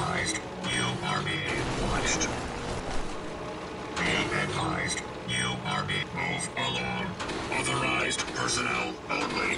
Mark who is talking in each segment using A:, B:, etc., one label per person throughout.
A: advised, you are being watched. Be advised, you are being moved along. Authorized personnel only.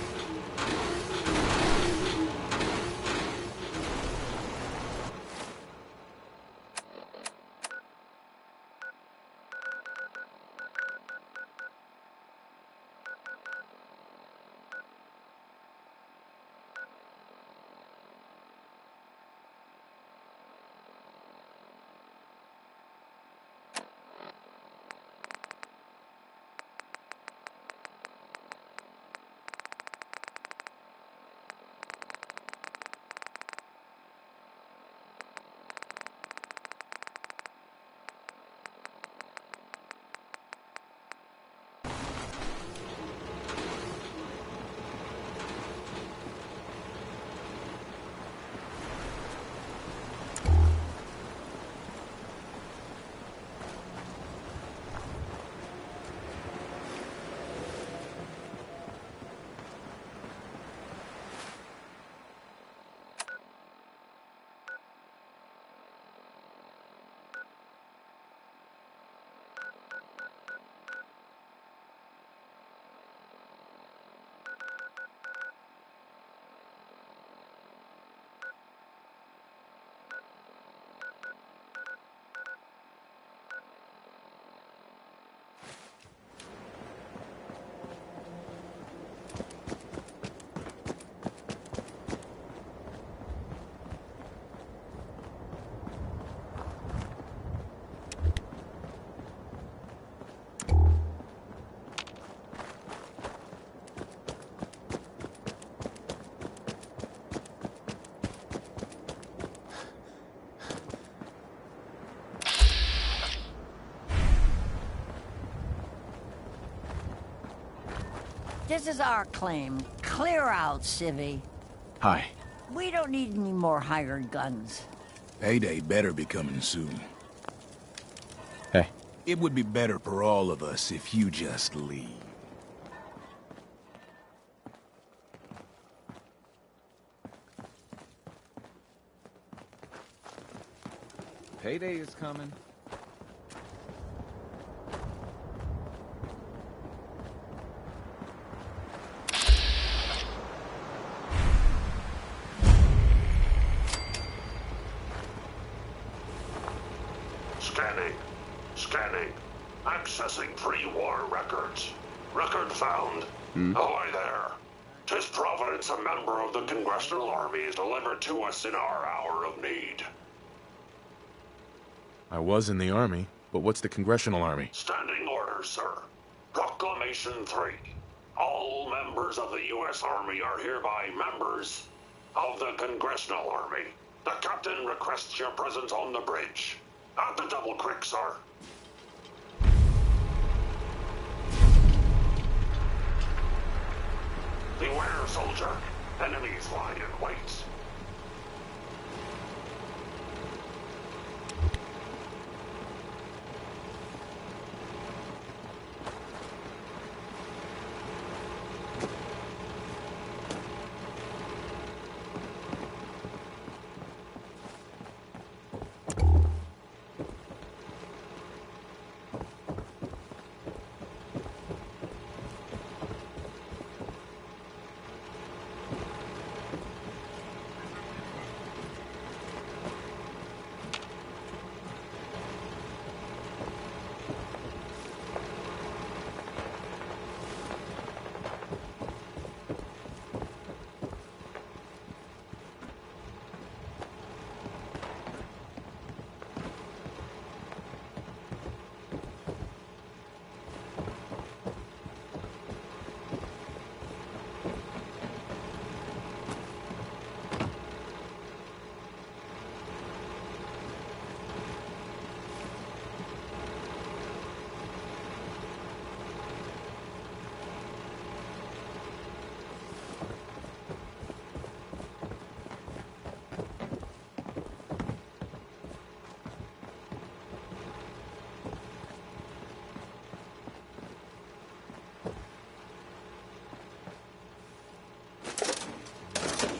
B: This is our claim. Clear out, Civvy.
C: Hi.
B: We don't need any more hired guns.
D: Payday better be coming soon.
C: Hey.
D: It would be better for all of us if you just leave.
C: Payday is coming.
A: Scanning. Accessing pre-war records. Record found. Ahoy there. 'Tis Providence, a member of the Congressional Army, is delivered to us in our hour of need.
E: I was in the Army, but what's the Congressional Army?
A: Standing orders, sir. Proclamation 3. All members of the U.S. Army are hereby members of the Congressional Army. The captain requests your presence on the bridge. At the Double Creek, sir. Beware, soldier. Enemies lie in wait.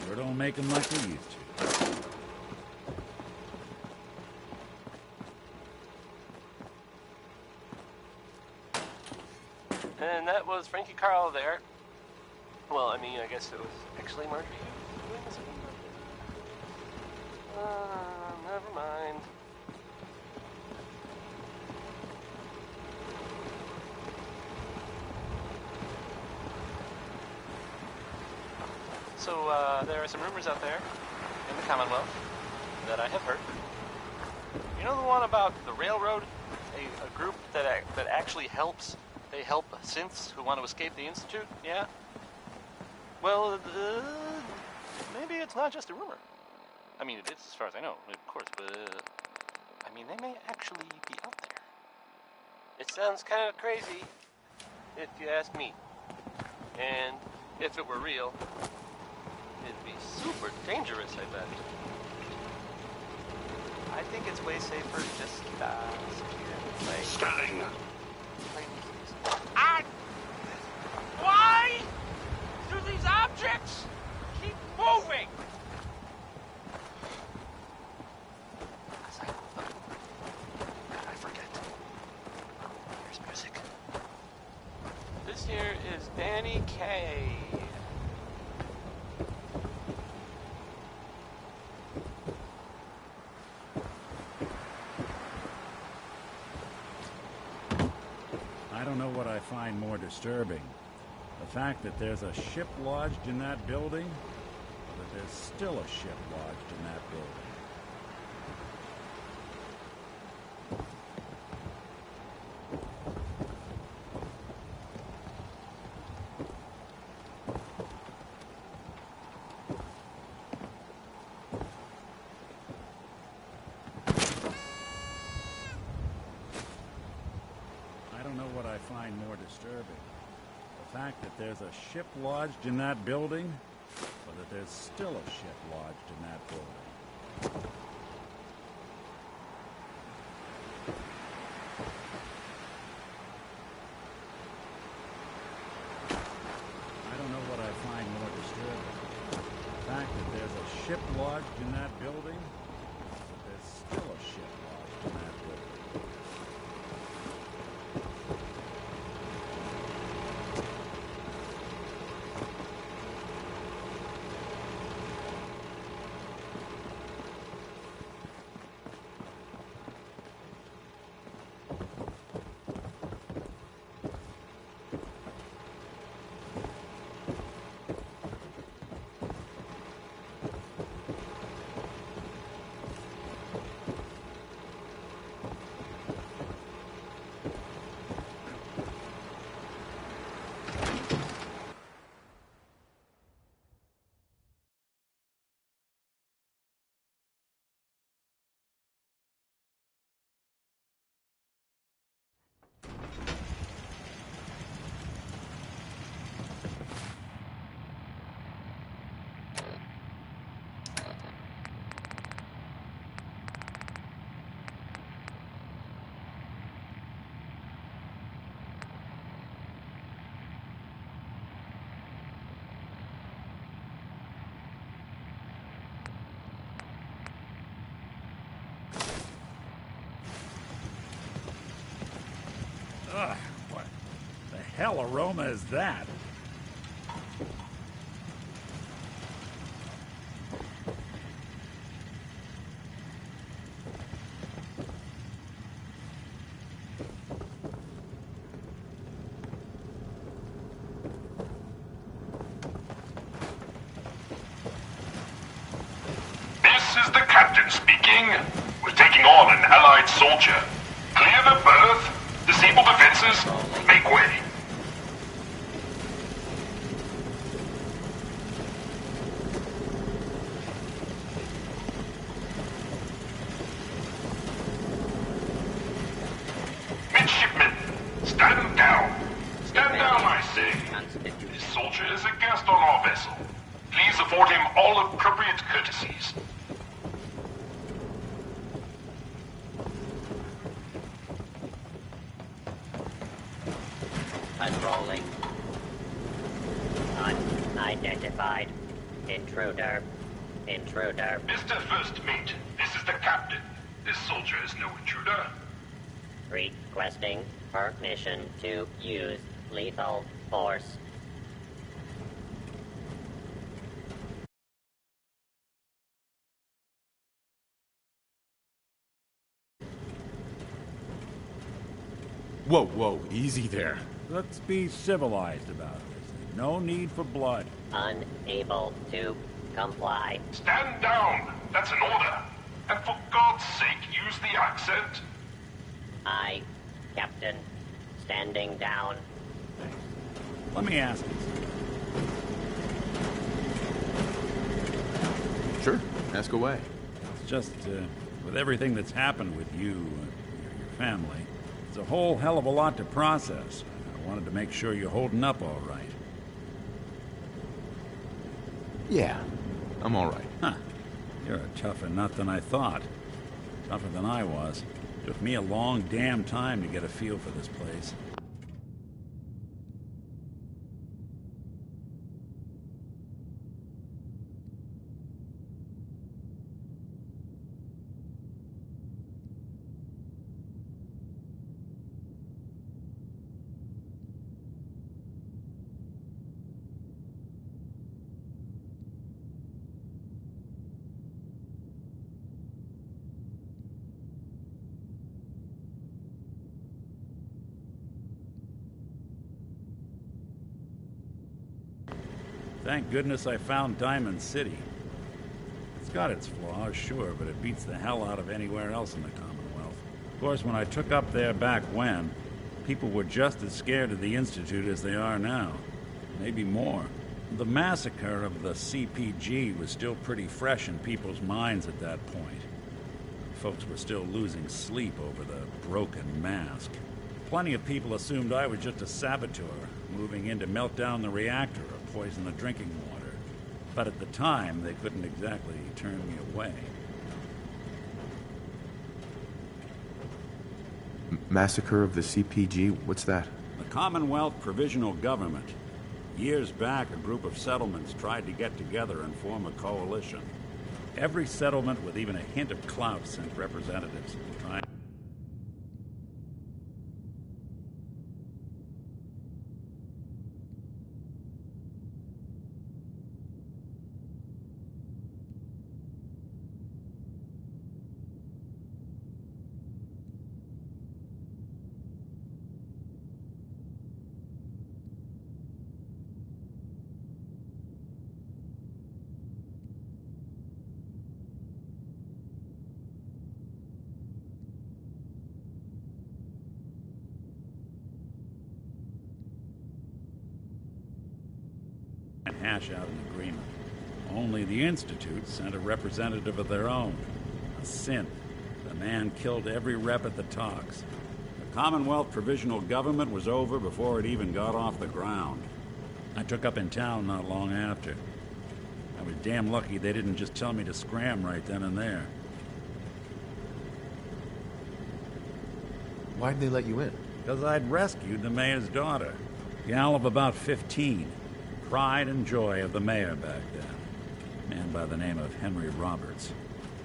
F: Sure don't make them like they used to. And that was Frankie Carl there. Well, I mean, I guess it was actually Marjorie doing this one. Never mind. So, there are some rumors out there in the Commonwealth that I have heard. You know the one about the railroad? A group that actually helps. They help synths who want to escape the Institute, yeah? Well, maybe it's not just a rumor. I mean, it is as far as I know, of course, but, I mean, they may actually be out there. It sounds kind of crazy, if you ask me. And if it were real, it'd be super dangerous, I bet. I think it's way safer just
A: Scanning.
F: Why do these objects keep moving? I forget. There's music. This here is Danny Kaye.
G: I don't know what I find more disturbing. The fact that there's a ship lodged in that building, or that there's still a ship lodged in that building. I don't know what I find more disturbing. The fact that there's a ship lodged in that building, or that there's still a ship lodged in that building. I don't know what I find more disturbing. The fact that there's a ship lodged in that building, or that there's still a ship lodged in that building. Ugh, what the hell aroma is that?
H: This is the captain speaking. We're taking on an allied soldier. Clear the berth. Disable defenses. Make way. Midshipmen, stand down. Stand down, I say. This soldier is a guest on our vessel. Please afford him all appropriate courtesies.
I: Unrolling. Unidentified. Intruder. Intruder.
H: Mr. First Mate, this is the captain. This soldier is no intruder.
I: Requesting permission to use lethal force.
E: Whoa, easy there.
G: Let's be civilized about this. No need for blood.
I: Unable to comply.
H: Stand down! That's an order! And for God's sake, use the accent!
I: I, Captain, standing down.
G: Let me ask you something.
C: Sure, ask away.
G: It's just, with everything that's happened with you and your family, it's a whole hell of a lot to process. I wanted to make sure you're holding up all right.
C: Yeah, I'm all right.
G: Huh. You're a tougher nut than I thought. Tougher than I was. Took me a long damn time to get a feel for this place. Thank goodness I found Diamond City. It's got its flaws, sure, but it beats the hell out of anywhere else in the Commonwealth. Of course, when I took up there back when, people were just as scared of the Institute as they are now. Maybe more. The massacre of the CPG was still pretty fresh in people's minds at that point. Folks were still losing sleep over the broken mask. Plenty of people assumed I was just a saboteur, moving in to melt down the reactor or poison the drinking water. But at the time, they couldn't exactly turn me away.
C: Massacre of the CPG? What's that?
G: The Commonwealth Provisional Government. Years back, a group of settlements tried to get together and form a coalition. Every settlement with even a hint of clout sent representatives trying. Hash out an agreement. Only the Institute sent a representative of their own. A synth. The man killed every rep at the talks. The Commonwealth Provisional Government was over before it even got off the ground. I took up in town not long after. I was damn lucky they didn't just tell me to scram right then and there.
C: Why'd they let you in?
G: Because I'd rescued the mayor's daughter. Gal of about 15. Pride and joy of the mayor back then. A man by the name of Henry Roberts.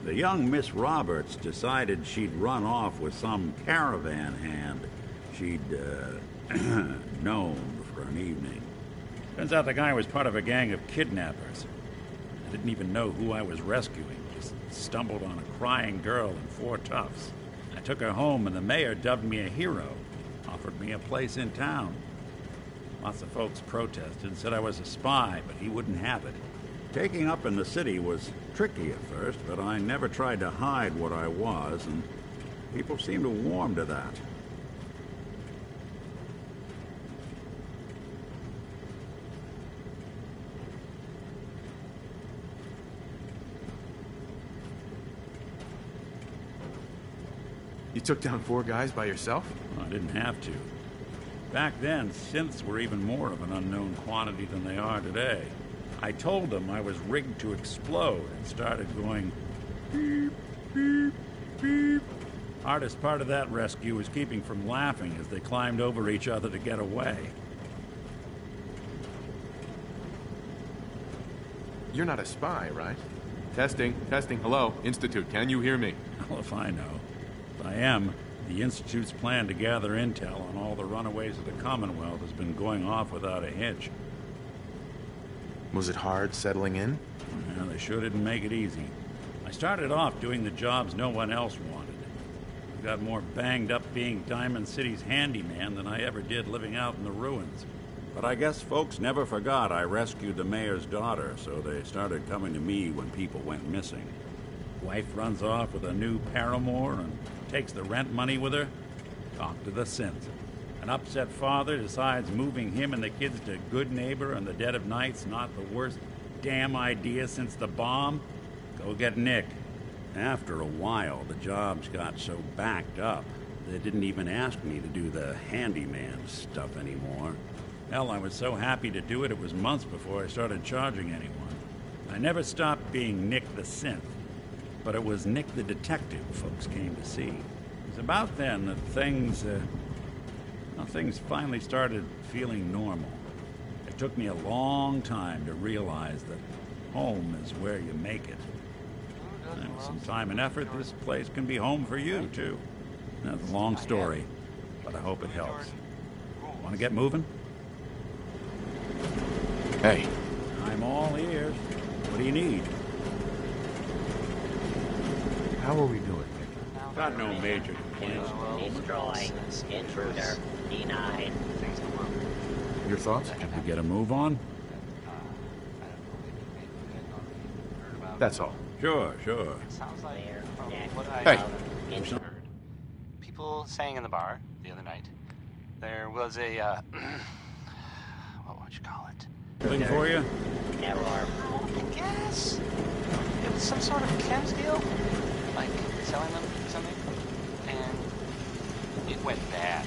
G: The young Miss Roberts decided she'd run off with some caravan hand she'd, known for an evening. Turns out the guy was part of a gang of kidnappers. I didn't even know who I was rescuing. Just stumbled on a crying girl and 4 toughs. I took her home and the mayor dubbed me a hero. Offered me a place in town. Lots of folks protested and said I was a spy, but he wouldn't have it. Taking up in the city was tricky at first, but I never tried to hide what I was, and people seemed to warm to that.
C: You took down 4 guys by yourself?
G: I didn't have to. Back then, synths were even more of an unknown quantity than they are today. I told them I was rigged to explode and started going beep, beep, beep. Hardest part of that rescue was keeping from laughing as they climbed over each other to get away.
C: You're not a spy, right? Testing. Hello, Institute, can you hear me?
G: Well, if I know. If I am, The Institute's plan to gather intel on all the runaways of the Commonwealth has been going off without a hitch.
C: Was it hard settling in?
G: Well, they sure didn't make it easy. I started off doing the jobs no one else wanted. I got more banged up being Diamond City's handyman than I ever did living out in the ruins. But I guess folks never forgot I rescued the mayor's daughter, so they started coming to me when people went missing. Wife runs off with a new paramour and takes the rent money with her. Talk to the synth. An upset father decides moving him and the kids to Good Neighbor in the dead of night's not the worst damn idea since the bomb. Go get Nick. After a while, the jobs got so backed up, they didn't even ask me to do the handyman stuff anymore. Hell, I was so happy to do it, it was months before I started charging anyone. I never stopped being Nick the Synth, but it was Nick the Detective folks came to see. It was about then that things finally started feeling normal. It took me a long time to realize that home is where you make it. And with some time and effort, this place can be home for you, too. That's a long story, but I hope it helps. Want to get moving?
C: Hey.
G: I'm all ears. What do you need?
C: How are we doing, Nick?
G: Got no major complaints.
I: Destroy. Intruder. Denied.
C: Your thoughts?
G: Should we get a move on?
C: That's all.
G: Sure.
F: Sounds like from what
C: Hey.
F: I heard, people saying in the bar the other night, there was a, what would you call it?
G: Thing for you?
I: Error.
F: I guess it was some sort of chems deal, like selling them something, and it went bad.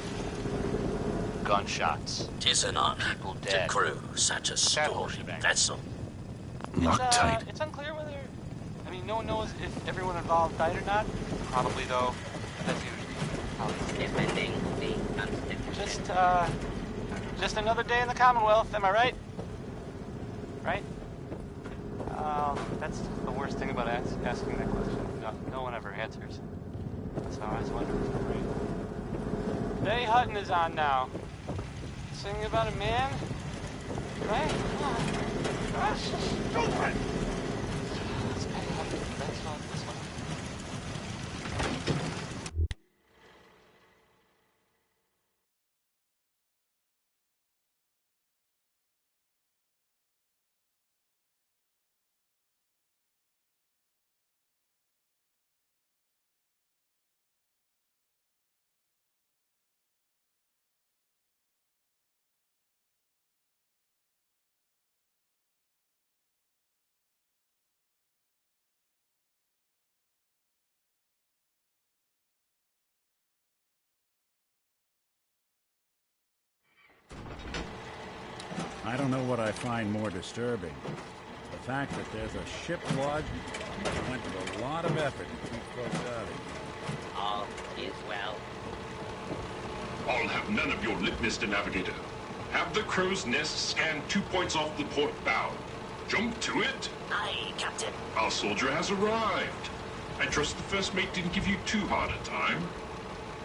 F: Gunshots.
J: Tis an honor
F: People
J: to
F: dead.
J: crew such a
F: That whole
J: storied
F: shebang.
J: vessel.
G: Loctite.
F: It's unclear whether, I mean, no one knows if everyone involved died or not. Probably, though, as usual.
I: Defending the Constitution.
F: Just another day in the Commonwealth, am I right? Right? That's the worst thing about asking that question. No one ever answers. So I was wondering. Betty Hutton is on now. Singing about a man? Right? Come on. That's so stupid. That's Betty Hutton. That's not this one.
G: I don't know what I find more disturbing. The fact that there's a ship lodge that went to a lot of effort to keep folks out of here.
I: All is well.
H: I'll have none of your lip, Mr. Navigator. Have the crow's nest scan 2 points off the port bow. Jump to it.
J: Aye, Captain.
H: Our soldier has arrived. I trust the first mate didn't give you too hard a time.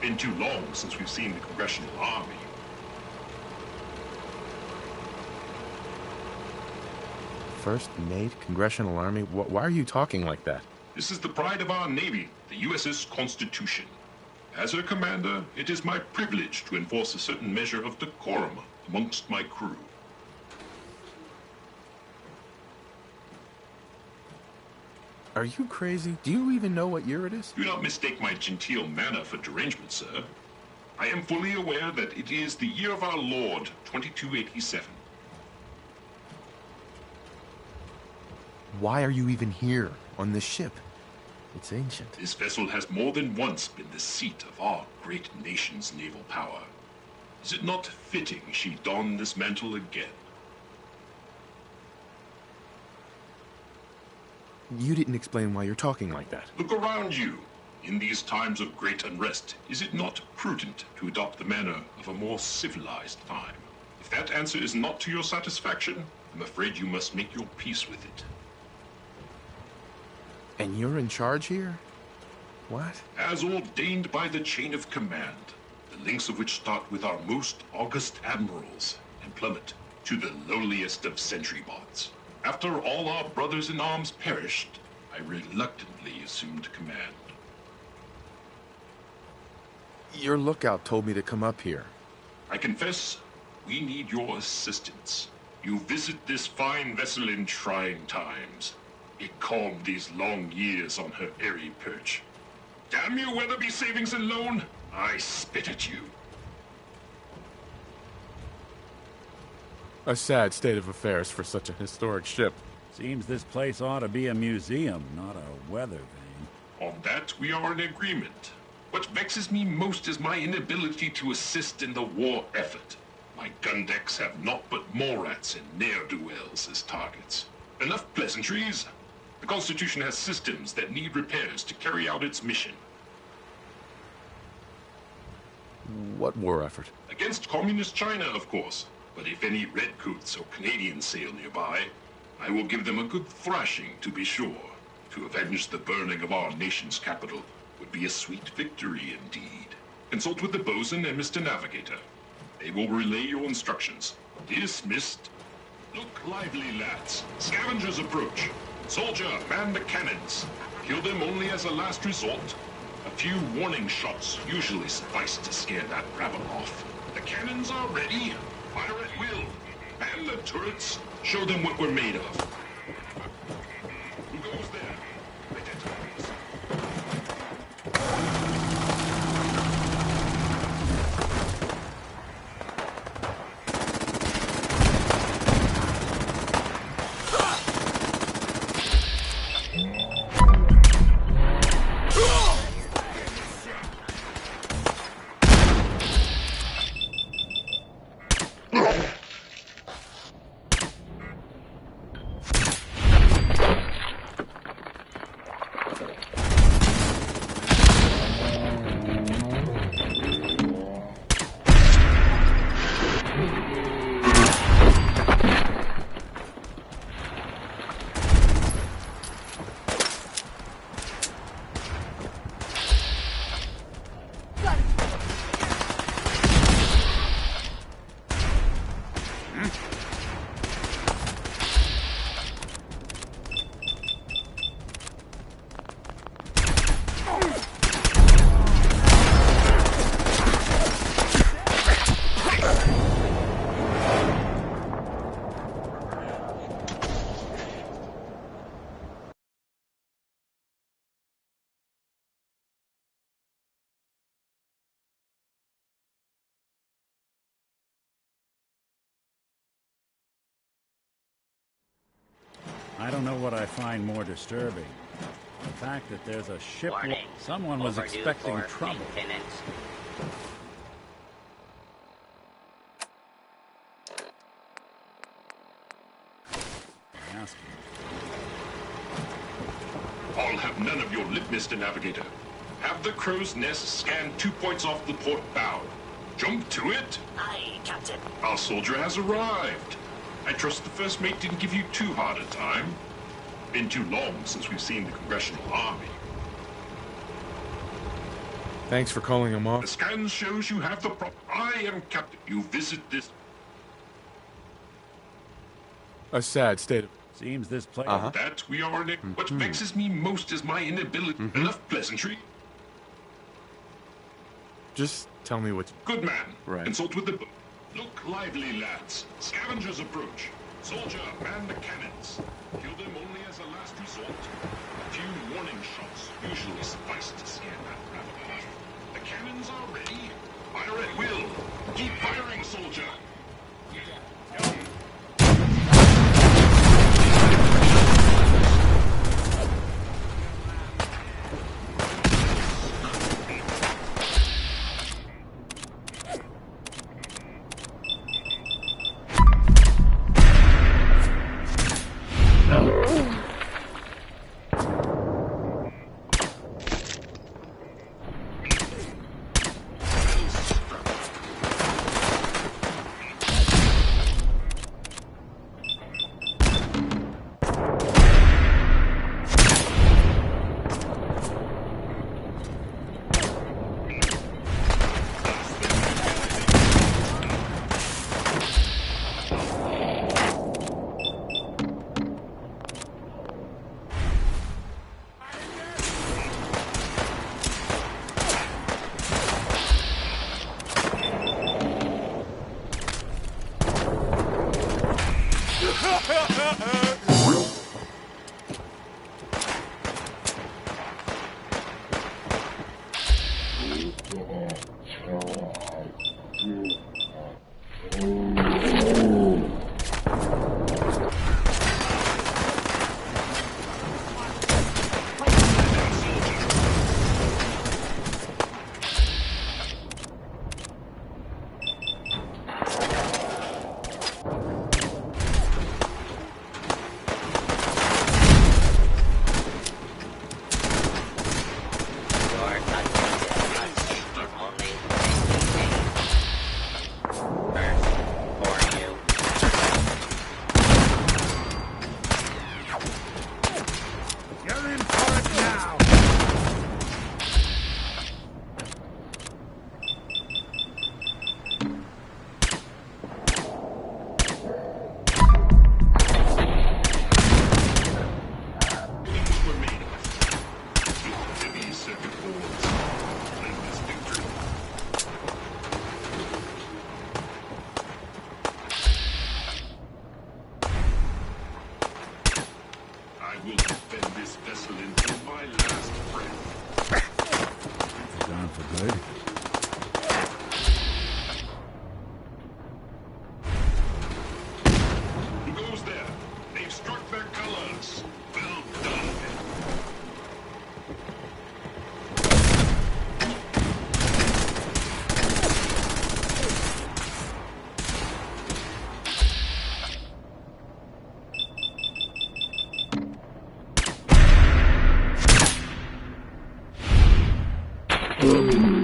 H: Been too long since we've seen the Congressional Army.
C: First Mate, Congressional Army? Why are you talking like that?
H: This is the pride of our Navy, the USS Constitution. As her commander, it is my privilege to enforce a certain measure of decorum amongst my crew.
C: Are you crazy? Do you even know what year it is?
H: Do not mistake my genteel manner for derangement, sir. I am fully aware that it is the year of our Lord, 2287.
C: Why are you even here on this ship? It's ancient.
H: This vessel has more than once been the seat of our great nation's naval power. Is it not fitting she don this mantle again?
C: You didn't explain why you're talking like that.
H: Look around you. In these times of great unrest, is it not prudent to adopt the manner of a more civilized time? If that answer is not to your satisfaction, I'm afraid you must make your peace with it.
C: And you're in charge here? What?
H: As ordained by the chain of command, the links of which start with our most august admirals and plummet to the lowliest of sentry bots. After all our brothers in arms perished, I reluctantly assumed command.
C: Your lookout told me to come up here.
H: I confess, we need your assistance. You visit this fine vessel in trying times. It calmed these long years on her airy perch. Damn you, Weatherby Savings and Loan! I spit at you.
C: A sad state of affairs for such a historic ship.
G: Seems this place ought to be a museum, not a weather vane.
H: On that, we are in agreement. What vexes me most is my inability to assist in the war effort. My gun decks have naught but Morats and ne'er-do-wells as targets. Enough pleasantries. The Constitution has systems that need repairs to carry out its mission.
C: What war effort?
H: Against Communist China, of course. But if any Redcoats or Canadians sail nearby, I will give them a good thrashing, to be sure. To avenge the burning of our nation's capital would be a sweet victory indeed. Consult with the bosun and Mr. Navigator. They will relay your instructions. Dismissed. Look lively, lads. Scavengers approach. Soldier, man the cannons. Kill them only as a last resort. A few warning shots usually suffice to scare that rabble off. The cannons are ready. Fire at will. And the turrets. Show them what we're made of. Who goes there? Identities.
G: I don't know what I find more disturbing. The fact that there's a ship...
I: Warning.
G: Someone was
I: Overdue
G: expecting
I: for
G: trouble.
I: maintenance.
G: Ask him.
H: I'll have none of your lip, Mr. Navigator. Have the crow's nest scan 2 points off the port bow. Jump to it.
I: Aye, Captain.
H: Our soldier has arrived. I trust the first mate didn't give you too hard a time. Been too long since we've seen the Congressional Army.
C: Thanks for calling him
H: The
C: off.
H: scan shows you have the I am Captain. You visit this...
C: A sad state of...
G: Seems this place...
H: That we are in it. What vexes me most is my inability... Enough pleasantry.
C: Just tell me what's...
H: Good man.
C: Right.
H: Consult with the... Look lively, lads. Scavengers approach. Soldier, man the cannons. Kill them only as a last resort. A few warning shots usually suffice to scare that rabble off. The cannons are ready. Fire at will. Keep firing, soldier. circuit boards. Claim this victory. I will defend this vessel until my last breath.
G: Gone for good.
H: Who goes there? They've struck their colors. Well done.